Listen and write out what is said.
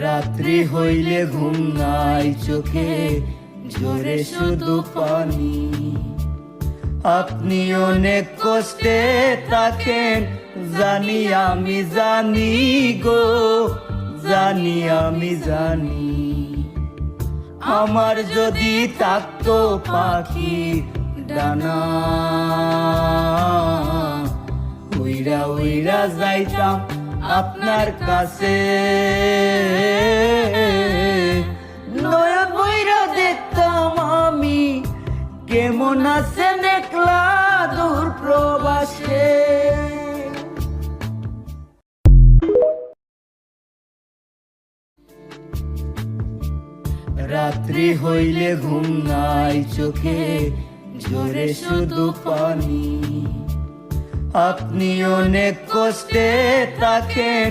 রাত্রি হইলে ঘুম নাই চোখে, ঝরে শুধু পানি। আপনি অনেক কষ্টে থাকেন, জানি আমি জানি গো, জানি আমি জানি। আমার যদি থাকতো পাখি ডানা, উইরা উইরা যাইতাম আপনার কাছে। নয়ন বইরা দেখতাম আমি কেমন আছেন একলা দূর প্রবাসে। রাত্রি হইলে ঘুম নাই চোখে, ঝরে শুধু পানি। আপনি অনেক কষ্টে থাকেন,